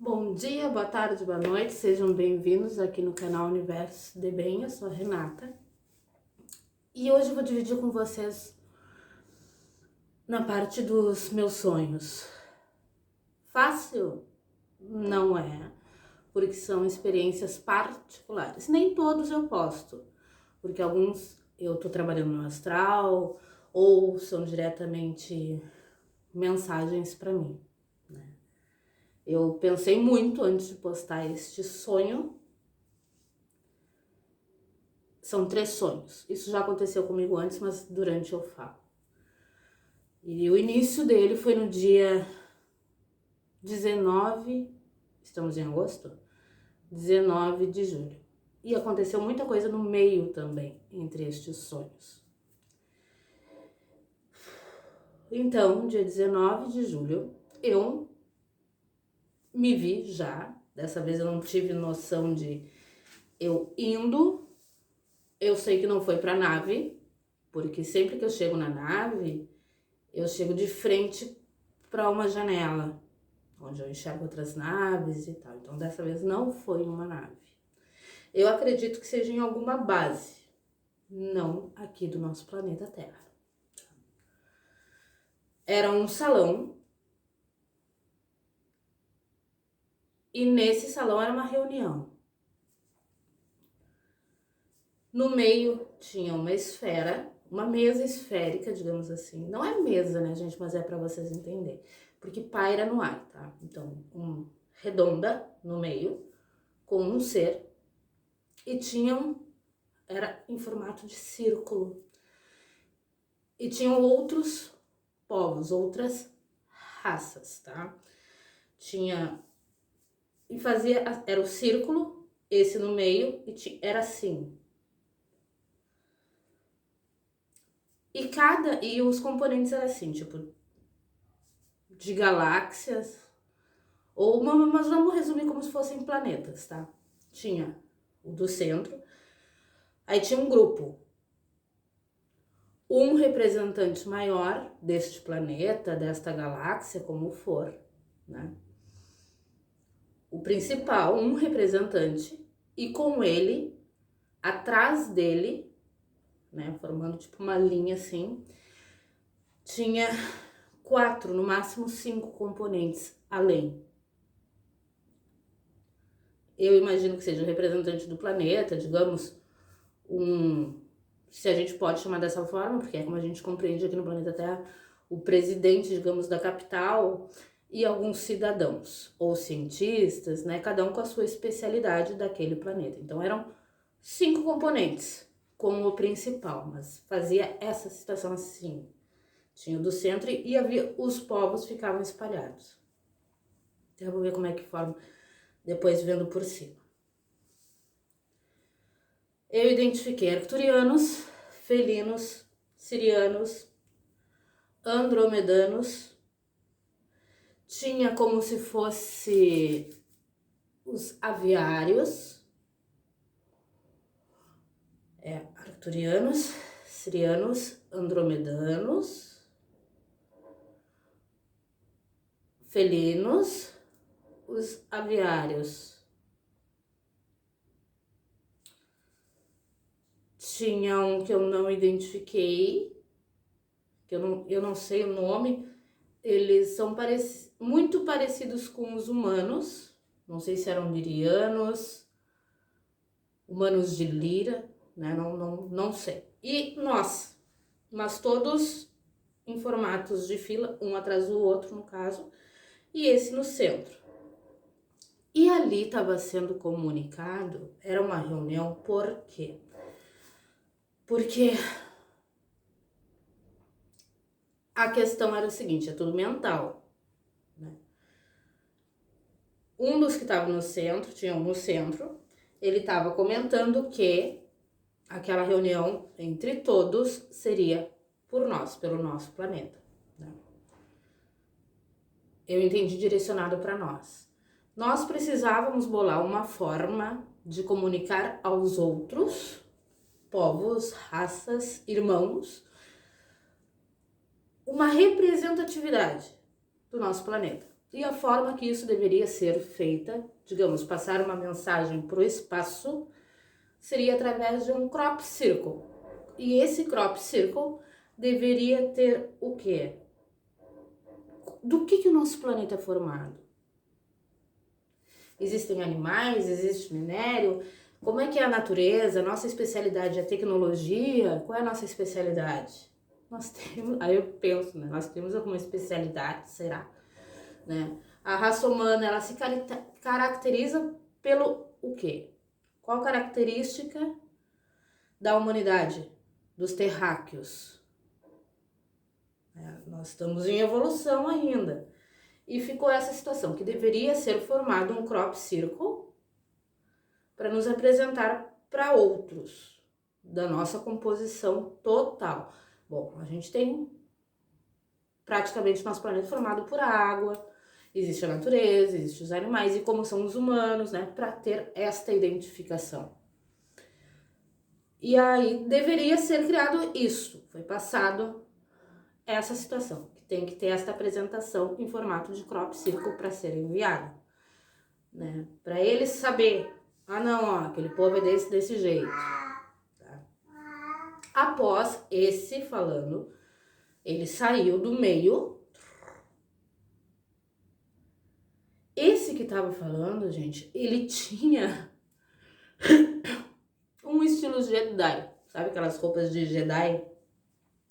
Bom dia, boa tarde, boa noite, sejam bem-vindos aqui no canal Universo de Bem, eu sou a Renata. E hoje eu vou dividir com vocês na parte dos meus sonhos. Fácil? Não é, porque são experiências particulares. Nem todos eu posto, porque alguns eu tô trabalhando no astral ou são diretamente mensagens para mim. Eu pensei muito antes de postar este sonho. São 3 sonhos. Isso já aconteceu comigo antes, mas durante eu falo. E o início dele foi no dia 19, estamos em agosto? 19 de julho. E aconteceu muita coisa no meio também, entre estes sonhos. Então, dia 19 de julho, eu me vi já. Dessa vez eu não tive noção de eu indo. Eu sei que não foi pra nave, porque sempre que eu chego na nave, eu chego de frente para uma janela, onde eu enxergo outras naves e tal. Então, dessa vez não foi uma nave. Eu acredito que seja em alguma base, não aqui do nosso planeta Terra. Era um salão, e nesse salão era uma reunião. No meio tinha uma esfera, uma mesa esférica, digamos assim. Não é mesa, né, gente? Mas é para vocês entenderem. Porque paira no ar, tá? Então, redonda no meio, com um ser. E era em formato de círculo. E tinham outros povos, outras raças, tá? Era o círculo, esse no meio, era assim. E os componentes eram assim, tipo, de galáxias, mas vamos resumir como se fossem planetas, tá? Tinha o do centro, aí tinha um grupo, um representante maior deste planeta, desta galáxia, como for, né? O principal, um representante, e com ele, atrás dele, né, formando tipo uma linha assim, tinha 4, no máximo 5 componentes além. Eu imagino que seja o representante do planeta, digamos, se a gente pode chamar dessa forma, porque é como a gente compreende aqui no planeta Terra, o presidente, digamos, da capital e alguns cidadãos ou cientistas, né, cada um com a sua especialidade daquele planeta. Então eram 5 componentes como o principal, mas fazia essa situação assim. Tinha o do centro e os povos ficavam espalhados. Então eu vou ver como é que forma depois vendo por cima. Eu identifiquei arcturianos, felinos, sirianos, andromedanos. Tinha como se fosse os aviários. Arcturianos, sirianos, andromedanos, felinos, os aviários. Tinha um que eu não identifiquei, que eu não sei o nome. Eles são muito parecidos com os humanos. Não sei se eram lirianos, humanos de Lira, né? Não sei. E nós, mas todos em formatos de fila, um atrás do outro, no caso, e esse no centro. E ali estava sendo comunicado, era uma reunião, por quê? Porque a questão era o seguinte, é tudo mental, né? Um dos que estava no centro, tinha um no centro, ele estava comentando que aquela reunião entre todos seria por nós, pelo nosso planeta, né? Eu entendi direcionado para nós. Nós precisávamos bolar uma forma de comunicar aos outros povos, raças, irmãos, uma representatividade do nosso planeta. E a forma que isso deveria ser feita, digamos, passar uma mensagem para o espaço, seria através de um crop circle. E esse crop circle deveria ter o quê? Do que o nosso planeta é formado? Existem animais, existe minério? Como é que é a natureza? Nossa especialidade é tecnologia? Qual é a nossa especialidade? Nós temos, aí eu penso, né? Nós temos alguma especialidade, será? Né? A raça humana, ela se caracteriza pelo o quê? Qual característica da humanidade? Dos terráqueos. Nós estamos em evolução ainda. E ficou essa situação, que deveria ser formado um crop circle para nos apresentar para outros, da nossa composição total. Bom, a gente tem praticamente nosso planeta formado por água, existe a natureza, existem os animais e como são os humanos, né, para ter esta identificação. E aí deveria ser criado isso, foi passado essa situação, que tem que ter esta apresentação em formato de crop circle para ser enviada, né, para eles saber, ah não, ó, aquele povo é desse jeito. Tá? Após esse falando, ele saiu do meio. Esse que tava falando, gente, ele tinha um estilo Jedi. Sabe aquelas roupas de Jedi?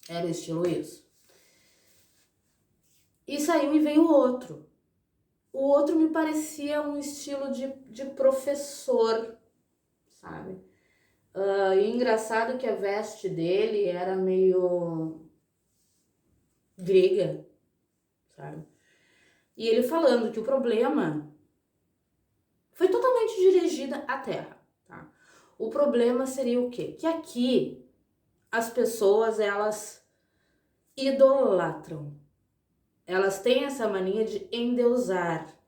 Era o estilo isso. E saiu e veio outro. O outro me parecia um estilo de professor, sabe? E engraçado que a veste dele era meio grega, sabe? E ele falando que o problema foi totalmente dirigida à Terra, tá? O problema seria o quê? Que aqui as pessoas, elas idolatram. Elas têm essa mania de endeusar,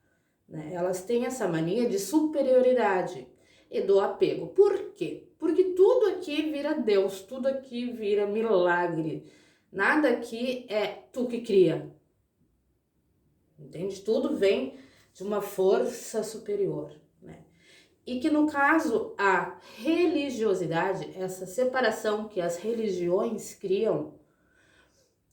né? Elas têm essa mania de superioridade e do apego. Por quê? Porque tudo aqui vira Deus, tudo aqui vira milagre. Nada aqui é tu que cria. Entende? Tudo vem de uma força superior, né? E que no caso a religiosidade, essa separação que as religiões criam,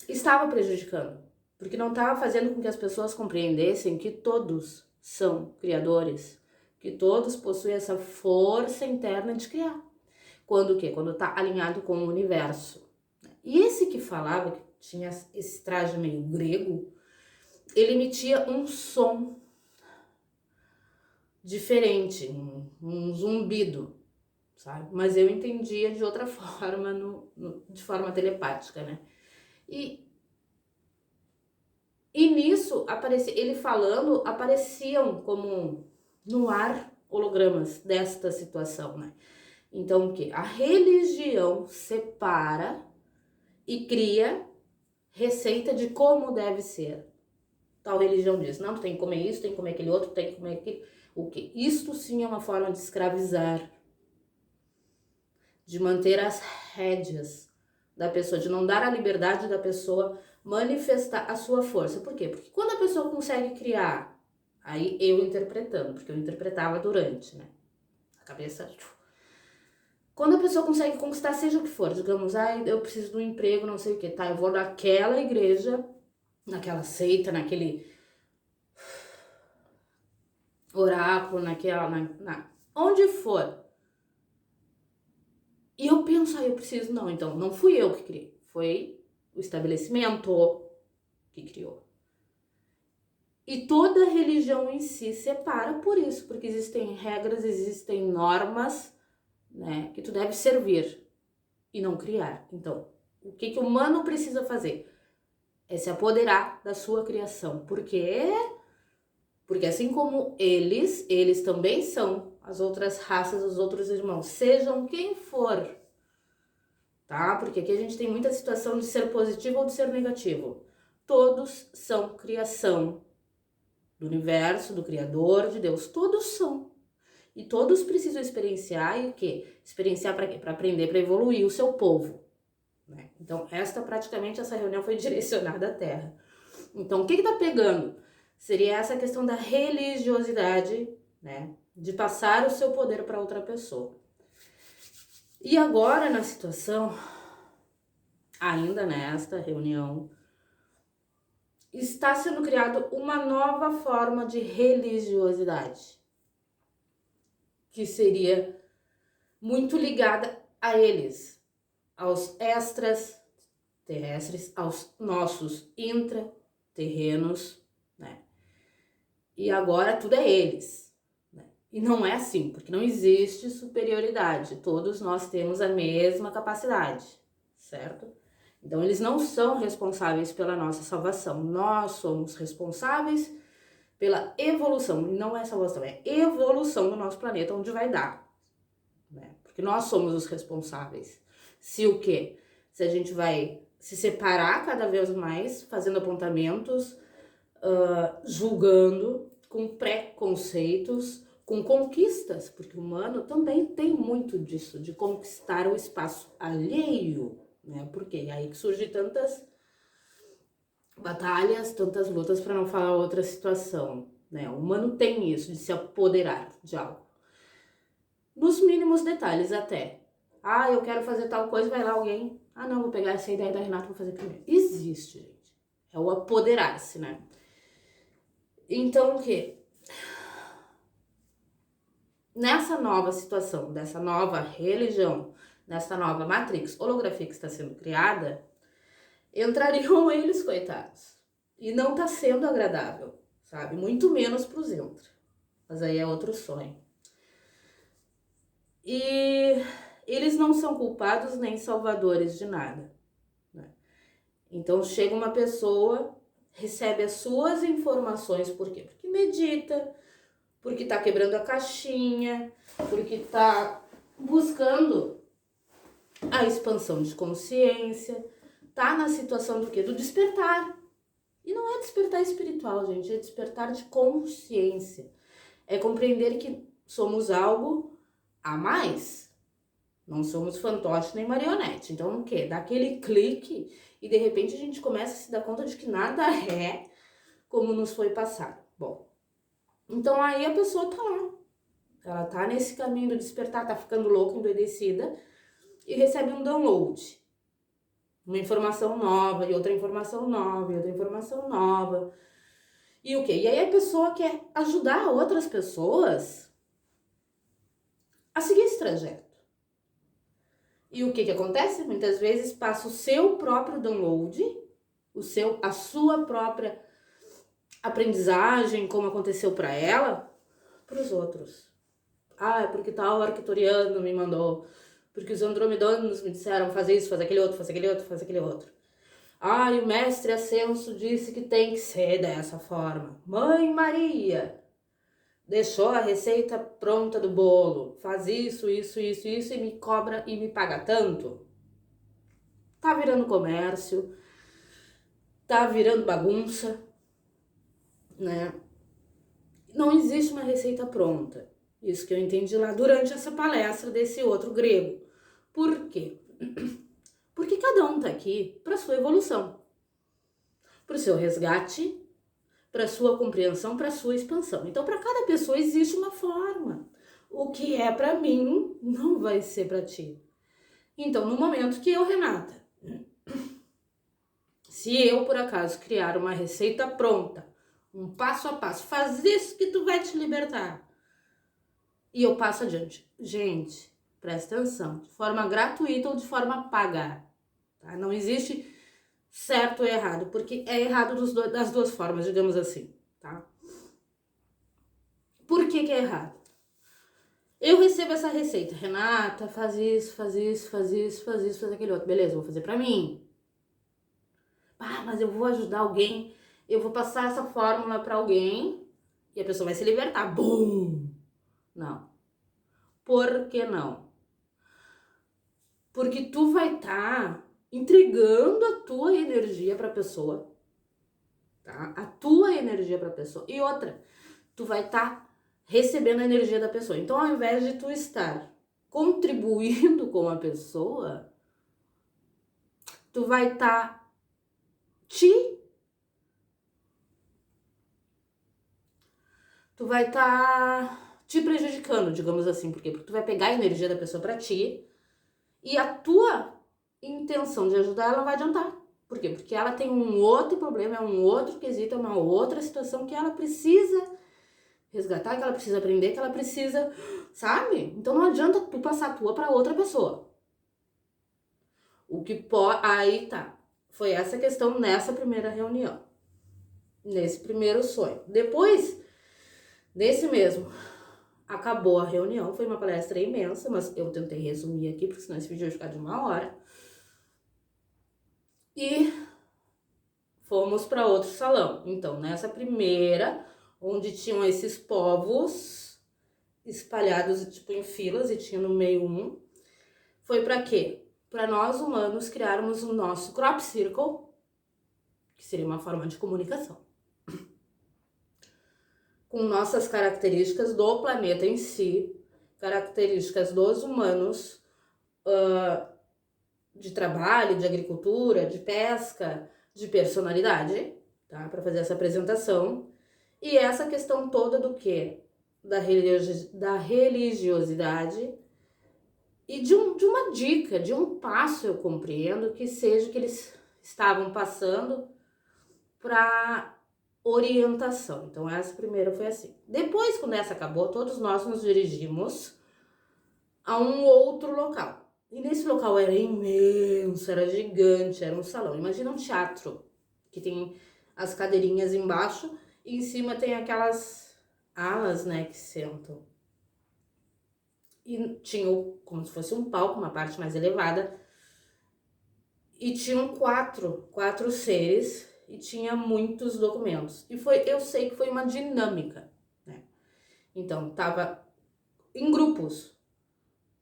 estava prejudicando, porque não estava fazendo com que as pessoas compreendessem que todos são criadores, que todos possuem essa força interna de criar. Quando o quê? Quando está alinhado com o universo. E esse que falava, que tinha esse traje meio grego, ele emitia um som diferente, um zumbido, sabe? Mas eu entendia de outra forma, de forma telepática, né? E nisso, ele falando, apareciam como no ar hologramas desta situação, né? Então, o que? A religião separa e cria receita de como deve ser. Tal religião diz, não, tu tem que comer isso, tem que comer aquele outro, tem que comer aquele... O que? Isto sim é uma forma de escravizar, de manter as rédeas da pessoa, de não dar a liberdade da pessoa manifestar a sua força. Por quê? Porque quando a pessoa consegue criar, aí eu interpretando, porque eu interpretava durante, né? A cabeça... Quando a pessoa consegue conquistar, seja o que for, digamos, eu preciso de um emprego, não sei o que, tá? Eu vou naquela igreja, naquela seita, naquele oráculo, onde for. E eu penso, eu preciso, não, então, não fui eu que criei, foi o estabelecimento que criou. E toda religião em si separa por isso, porque existem regras, existem normas, né, que tu deve servir e não criar. Então, o que o humano precisa fazer? É se apoderar da sua criação. Por quê? Porque assim como eles também são as outras raças, os outros irmãos, sejam quem for, tá? Porque aqui a gente tem muita situação de ser positivo ou de ser negativo. Todos são criação do universo, do Criador, de Deus. Todos são. E todos precisam experienciar e o quê? Experienciar para quê? Para aprender, para evoluir o seu povo, né? Então, praticamente essa reunião foi direcionada à Terra. Então, o que tá pegando? Seria essa questão da religiosidade, né? De passar o seu poder para outra pessoa. E agora, na situação, ainda nesta reunião, está sendo criada uma nova forma de religiosidade, que seria muito ligada a eles, aos extras terrestres, aos nossos intraterrenos, né? E agora tudo é eles, né? E não é assim, porque não existe superioridade, todos nós temos a mesma capacidade, certo? Então eles não são responsáveis pela nossa salvação, nós somos responsáveis pela evolução, não é salvação, é evolução do nosso planeta, onde vai dar, né? Porque nós somos os responsáveis. Se o quê? Se a gente vai se separar cada vez mais, fazendo apontamentos, julgando, com preconceitos, com conquistas, porque o humano também tem muito disso, de conquistar o espaço alheio, né? Porque é aí que surgem tantas batalhas, tantas lutas, para não falar outra situação, né? O humano tem isso, de se apoderar de algo. Nos mínimos detalhes até. Ah, eu quero fazer tal coisa, vai lá alguém. Ah, não, vou pegar essa ideia da Renata e vou fazer primeiro. Existe, gente. É o apoderar-se, né? Então, o quê? Nessa nova situação, dessa nova religião, nessa nova matrix, holografia que está sendo criada, entrariam eles, coitados. E não tá sendo agradável, sabe? Muito menos pros Entra. Mas aí é outro sonho. E eles não são culpados nem salvadores de nada, né? Então chega uma pessoa, recebe as suas informações, por quê? Porque medita, porque tá quebrando a caixinha, porque tá buscando a expansão de consciência, tá na situação do quê? Do despertar. E não é despertar espiritual, gente, é despertar de consciência. É compreender que somos algo a mais. Não somos fantoche nem marionete. Então o quê? Dá aquele clique e de repente a gente começa a se dar conta de que nada é como nos foi passado. Bom, então aí a pessoa tá lá. Ela tá nesse caminho do despertar, tá ficando louca, endoidecida e recebe um download. Uma informação nova e outra informação nova e outra informação nova. E o quê? E aí a pessoa quer ajudar outras pessoas a seguir esse trajeto. E o que acontece? Muitas vezes passa o seu próprio download, a sua própria aprendizagem, como aconteceu para ela, para os outros. Ah, é porque tal arcturiano me mandou, porque os andromedanos me disseram fazer isso, fazer aquele outro, fazer aquele outro, fazer aquele outro. Ah, e o mestre Ascenso disse que tem que ser dessa forma. Mãe Maria deixou a receita pronta do bolo, faz isso, isso, isso, isso e me cobra e me paga tanto. Tá virando comércio, tá virando bagunça, né? Não existe uma receita pronta. Isso que eu entendi lá durante essa palestra desse outro grego. Por quê? Porque cada um tá aqui para sua evolução, para o seu resgate, para sua compreensão, para sua expansão. Então, para cada pessoa existe uma forma. O que é para mim não vai ser para ti. Então, no momento que eu, Renata, se eu por acaso criar uma receita pronta, um passo a passo, faz isso que tu vai te libertar, e eu passo adiante. Gente, presta atenção, de forma gratuita ou de forma paga, tá? Não existe certo ou errado, porque é errado das duas formas, digamos assim, tá? Por que é errado? Eu recebo essa receita, Renata, faz isso, faz isso, faz isso, faz isso, faz aquele outro. Beleza, vou fazer pra mim. Ah, mas eu vou ajudar alguém, eu vou passar essa fórmula pra alguém e a pessoa vai se libertar. Bum! Não. Por que não? Porque tu vai estar entregando a tua energia pra pessoa, tá? A tua energia pra pessoa. E outra, tu vai estar recebendo a energia da pessoa. Então, ao invés de tu estar contribuindo com a pessoa, tu vai estar te tu vai estar te prejudicando, digamos assim. Por quê? Porque tu vai pegar a energia da pessoa pra ti e a tua intenção de ajudar ela não vai adiantar. Por quê? Porque ela tem um outro problema, é um outro quesito, é uma outra situação que ela precisa resgatar, que ela precisa aprender, que ela precisa, sabe? Então não adianta tu passar a tua pra outra pessoa. O que pode... Aí tá. Foi essa questão nessa primeira reunião. Nesse primeiro sonho. Depois, nesse mesmo, acabou a reunião. Foi uma palestra imensa, mas eu tentei resumir aqui, porque senão esse vídeo vai ficar de 1 hora. E fomos para outro salão. Então, nessa primeira, onde tinham esses povos espalhados tipo em filas e tinha no meio um, foi para quê? Para nós humanos criarmos o nosso crop circle, que seria uma forma de comunicação, com nossas características do planeta em si, características dos humanos, de trabalho, de agricultura, de pesca, de personalidade, tá? Para fazer essa apresentação. E essa questão toda do quê? Da religiosidade e de uma dica, de um passo, eu compreendo, que seja que eles estavam passando para orientação. Então essa primeira foi assim. Depois, quando essa acabou, todos nós nos dirigimos a um outro local. E nesse local era imenso, era gigante, era um salão. Imagina um teatro, que tem as cadeirinhas embaixo e em cima tem aquelas alas, né, que sentam. E tinha como se fosse um palco, uma parte mais elevada. E tinham quatro seres e tinha muitos documentos. E eu sei que foi uma dinâmica, né? Então, tava em grupos.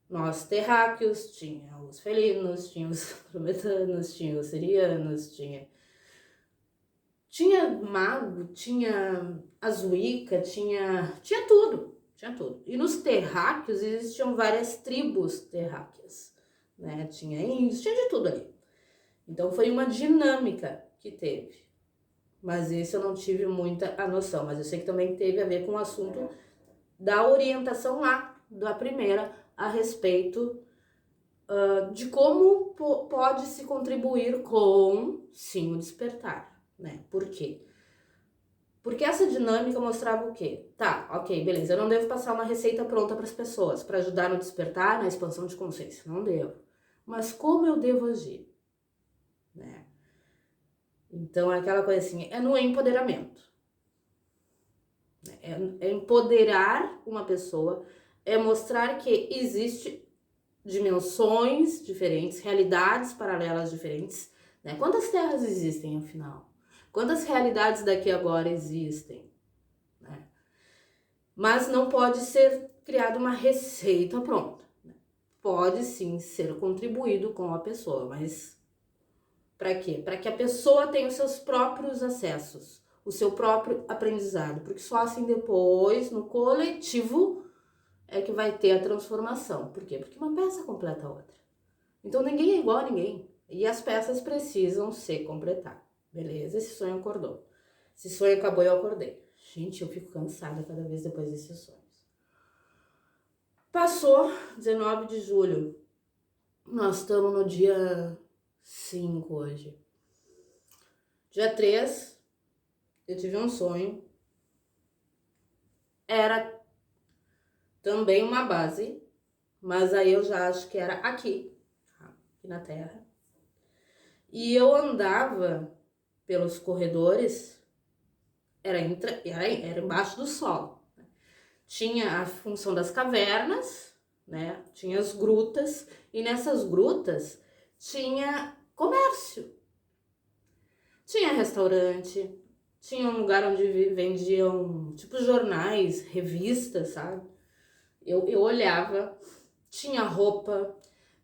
Nós terráqueos, tinha os felinos, tinha os prometanos, tinha os sirianos, tinha mago, tinha as Wicca, tinha tudo, tinha tudo. E nos terráqueos existiam várias tribos terráqueas, né? Tinha índios, tinha de tudo ali. Então foi uma dinâmica que teve. Mas isso eu não tive muita a noção, mas eu sei que também teve a ver com o assunto da orientação lá, da primeira, a respeito de como pode se contribuir com, sim, o despertar, né? Por quê? Porque essa dinâmica mostrava o quê? Tá, ok, beleza, eu não devo passar uma receita pronta para as pessoas, para ajudar no despertar, na expansão de consciência, não devo. Mas como eu devo agir, né? Então é aquela coisa assim, é no empoderamento. É empoderar uma pessoa, é mostrar que existe dimensões diferentes, realidades paralelas diferentes, né? Quantas terras existem, afinal? Quantas realidades daqui agora existem, né? Mas não pode ser criada uma receita pronta, né? Pode sim ser contribuído com a pessoa, mas para quê? Para que a pessoa tenha os seus próprios acessos, o seu próprio aprendizado, porque só assim depois, no coletivo, é que vai ter a transformação. Por quê? Porque uma peça completa a outra. Então ninguém é igual a ninguém. E as peças precisam se completar. Beleza, esse sonho acordou. Esse sonho acabou e eu acordei. Gente, eu fico cansada cada vez depois desses sonhos. Passou 19 de julho. Nós estamos no dia 5 hoje. Dia 3, eu tive um sonho. Era também uma base, mas aí eu já acho que era aqui na Terra. E eu andava pelos corredores, era embaixo do solo. Tinha a função das cavernas, né? Tinha as grutas, e nessas grutas tinha comércio. Tinha restaurante, tinha um lugar onde vendiam, tipo, jornais, revistas, sabe? Eu olhava, tinha roupa,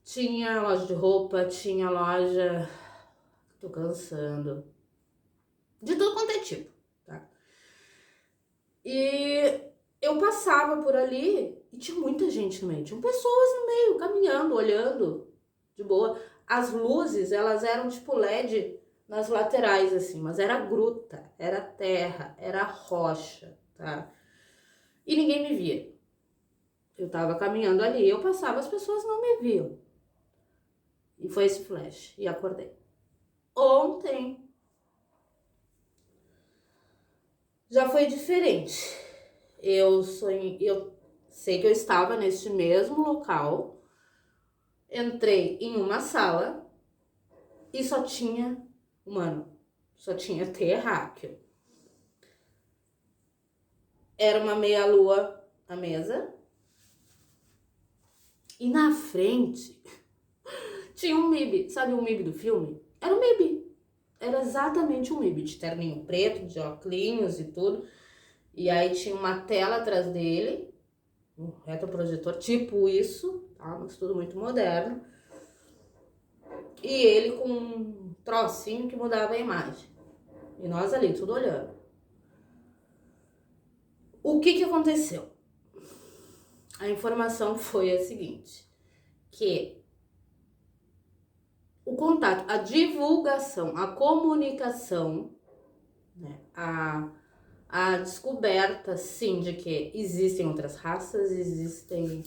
tinha loja de roupa, tinha loja... Tô cansando. De todo quanto é tipo, tá? E eu passava por ali e tinha muita gente no meio. Tinham pessoas no meio, caminhando, olhando, de boa. As luzes, elas eram tipo LED nas laterais, assim, mas era gruta, era terra, era rocha, tá? e ninguém me via. Eu tava caminhando ali, eu passava, as pessoas não me viam. E foi esse flash, e acordei. Ontem já foi diferente. Eu sei que eu estava neste mesmo local, entrei em uma sala e só tinha humano, só tinha terráqueo. Era uma meia-lua a mesa e na frente tinha um MIB, sabe o MIB do filme? Era um MIB, era exatamente um MIB, de terninho preto, de óculos e tudo. E aí tinha uma tela atrás dele, um retroprojetor, tipo isso, tá? Mas tudo muito moderno. E ele com um trocinho que mudava a imagem. E nós ali, tudo olhando. O que aconteceu? A informação foi a seguinte, que o contato, a divulgação, a comunicação, né, a descoberta, sim, de que existem outras raças, existem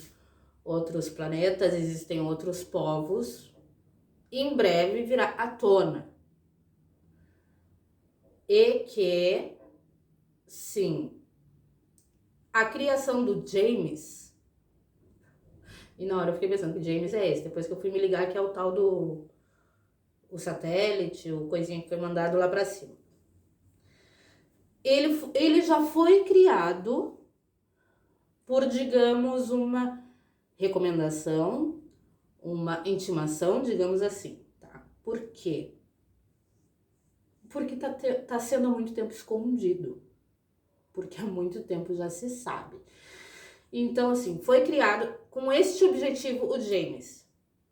outros planetas, existem outros povos, em breve virá à tona. E que, sim, a criação do James, e na hora eu fiquei pensando que James é esse, depois que eu fui me ligar que é o tal do o satélite, o coisinha que foi mandado lá pra cima. Ele já foi criado por, digamos, uma recomendação, uma intimação, digamos assim, tá? Por quê? Porque tá sendo há muito tempo escondido. Porque há muito tempo já se sabe. Então, assim, foi criado com este objetivo o James.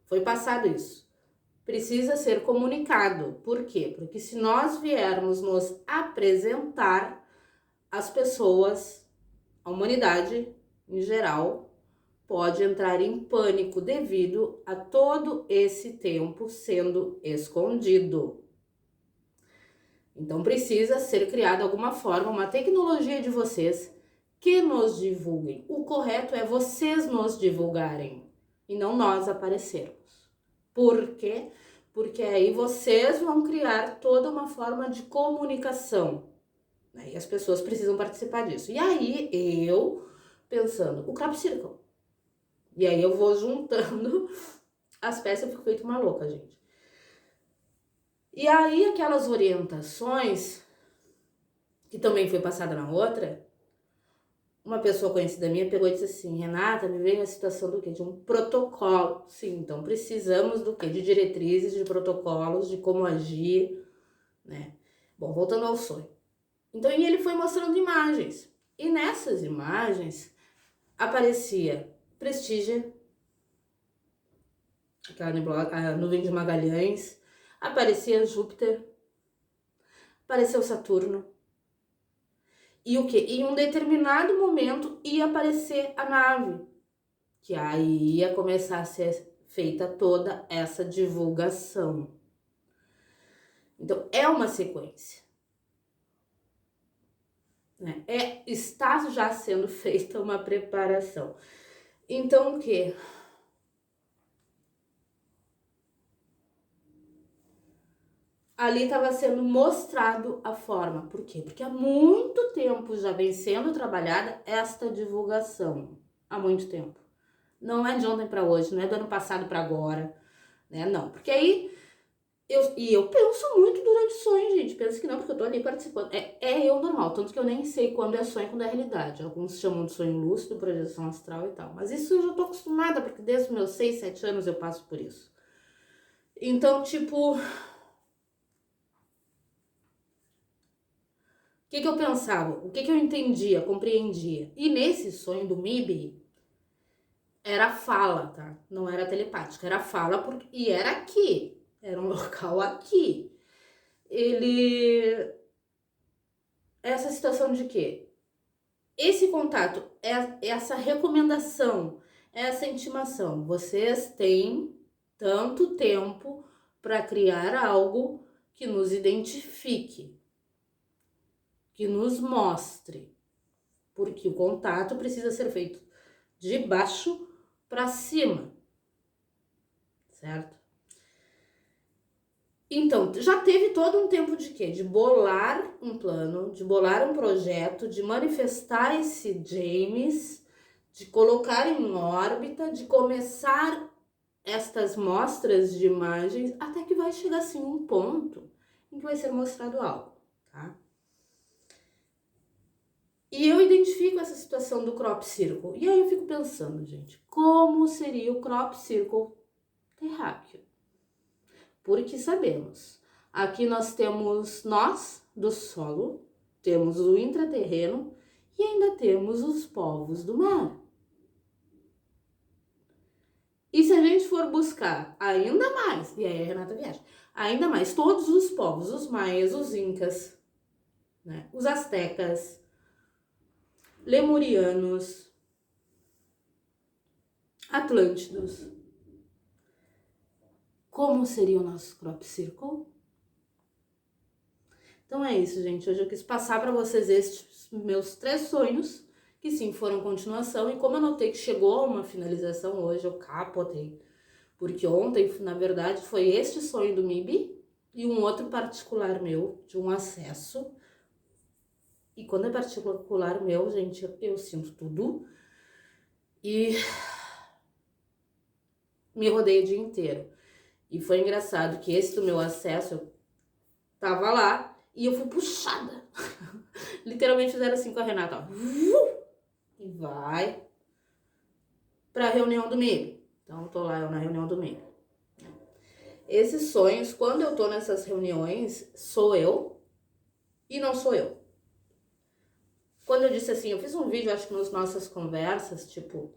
Foi passado isso. Precisa ser comunicado. Por quê? Porque se nós viermos nos apresentar, as pessoas, a humanidade em geral, pode entrar em pânico devido a todo esse tempo sendo escondido. Então precisa ser criada alguma forma, uma tecnologia de vocês que nos divulguem. O correto é vocês nos divulgarem e não nós aparecermos. Por quê? Porque aí vocês vão criar toda uma forma de comunicação, né? E as pessoas precisam participar disso. E aí eu pensando, o Crop Circle. E aí eu vou juntando as peças, eu fico feito uma louca, gente. E aí aquelas orientações, que também foi passada na outra, uma pessoa conhecida minha pegou e disse assim, Renata, me veio a situação do quê? De um protocolo. Sim, então precisamos do quê? De diretrizes, de protocolos, de como agir, né? Bom, voltando ao sonho. Então, e ele foi mostrando imagens. E nessas imagens aparecia Prestígia, aquela nebulosa, a nuvem de Magalhães, aparecia Júpiter, apareceu Saturno. E o que? Em um determinado momento ia aparecer a nave, que aí ia começar a ser feita toda essa divulgação. Então, é uma sequência, né? Está já sendo feita uma preparação. Então, o que? Ali estava sendo mostrado a forma. Por quê? Porque há muito tempo já vem sendo trabalhada esta divulgação. Há muito tempo. Não é de ontem para hoje, não é do ano passado para agora, né? Não, porque aí eu penso muito durante o sonho, gente. Penso que não, porque eu tô ali participando. É eu normal, tanto que eu nem sei quando é sonho e quando é realidade. Alguns chamam de sonho lúcido, projeção astral e tal. Mas isso eu já tô acostumada, porque desde os meus 6, 7 anos eu passo por isso. Então, tipo, o que eu pensava? O que eu entendia, compreendia? E nesse sonho do MIB, era fala, tá? Não era telepática, era fala e era aqui. Era um local aqui. Essa situação de quê? Esse contato, essa recomendação, essa intimação. Vocês têm tanto tempo para criar algo que nos identifique, que nos mostre. porque o contato precisa ser feito de baixo para cima, certo? Então, já teve todo um tempo de quê? De bolar um plano, de bolar um projeto, de manifestar esse James, de colocar em órbita, de começar estas mostras de imagens, até que vai chegar assim um ponto em que vai ser mostrado algo, tá? E eu identifico essa situação do crop circle. E aí eu fico pensando, gente, como seria o crop circle terráqueo? Porque sabemos, aqui nós temos nós do solo, temos o intraterreno e ainda temos os povos do mar. E se a gente for buscar ainda mais, e aí a Renata viaja, ainda mais todos os povos, os maias, os incas, né, os astecas, lemurianos, atlântidos, como seria o nosso crop circle? Então é isso, gente. Hoje eu quis passar para vocês estes meus 3 sonhos, que sim, foram continuação. E como eu notei que chegou a uma finalização hoje, eu capotei. Porque ontem, na verdade, foi este sonho do MIB e um outro particular meu, de um acesso. E quando é particular meu, gente, eu sinto tudo. E me rodei o dia inteiro. E foi engraçado que esse do meu acesso, eu tava lá e eu fui puxada. Literalmente fizeram assim com a Renata, ó. E vai pra reunião do MIB. Então, tô lá eu na reunião do MIB. Esses sonhos, quando eu tô nessas reuniões, sou eu e não sou eu. Quando eu disse assim, eu fiz um vídeo, acho que nas nossas conversas, tipo,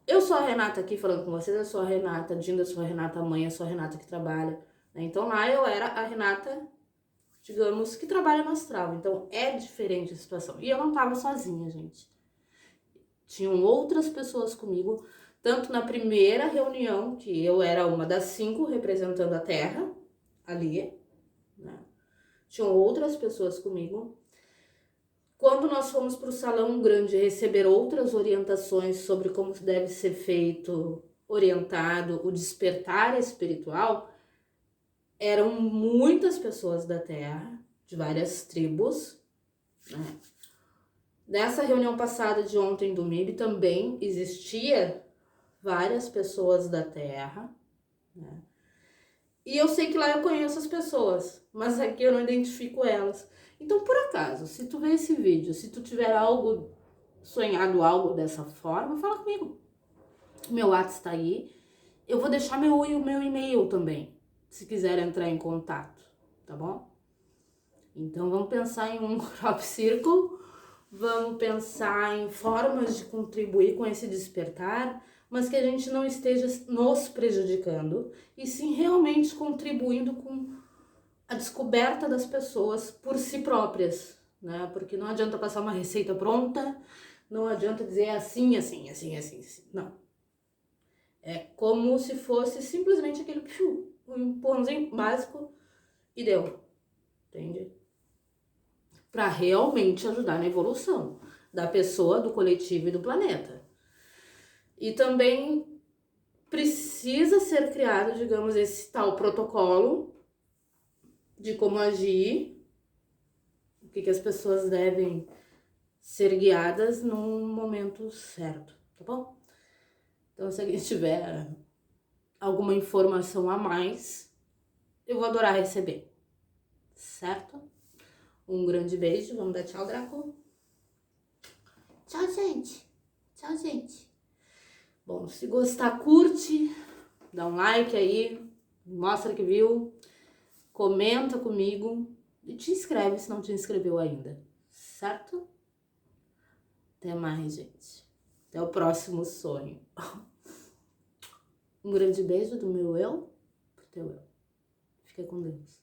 eu sou a Renata aqui falando com vocês, eu sou a Renata Dinda, eu sou a Renata mãe, eu sou a Renata que trabalha. Então lá eu era a Renata, digamos, que trabalha no astral. Então é diferente a situação. E eu não tava sozinha, gente. Tinham outras pessoas comigo, tanto na primeira reunião, que eu era uma das 5 representando a Terra, ali, né? Tinham outras pessoas comigo. Quando nós fomos para o salão grande receber outras orientações sobre como deve ser feito, orientado, o despertar espiritual, eram muitas pessoas da Terra, de várias tribos, né? Nessa reunião passada de ontem do MIB também existia várias pessoas da Terra, né? E eu sei que lá eu conheço as pessoas, mas aqui eu não identifico elas. Então, por acaso, se tu ver esse vídeo, se tu tiver algo, sonhado algo dessa forma, fala comigo. Meu WhatsApp tá aí. Eu vou deixar meu e-mail também, se quiser entrar em contato, tá bom? Então, vamos pensar em um crop circle, vamos pensar em formas de contribuir com esse despertar, mas que a gente não esteja nos prejudicando, e sim realmente contribuindo com a descoberta das pessoas por si próprias, né? Porque não adianta passar uma receita pronta, não adianta dizer assim, assim, assim, assim, assim. Não. É como se fosse simplesmente aquele um empurrãozinho básico e deu, entende? Para realmente ajudar na evolução da pessoa, do coletivo e do planeta. E também precisa ser criado, digamos, esse tal protocolo de como agir, o que as pessoas devem ser guiadas num momento certo, tá bom? Então, se alguém tiver alguma informação a mais, eu vou adorar receber, certo? Um grande beijo, vamos dar tchau, Draco. Tchau, gente. Tchau, gente. Bom, se gostar, curte, dá um like aí, mostra que viu, comenta comigo e te inscreve se não te inscreveu ainda, certo? Até mais, gente. Até o próximo sonho. Um grande beijo do meu eu pro teu eu. Fica com Deus.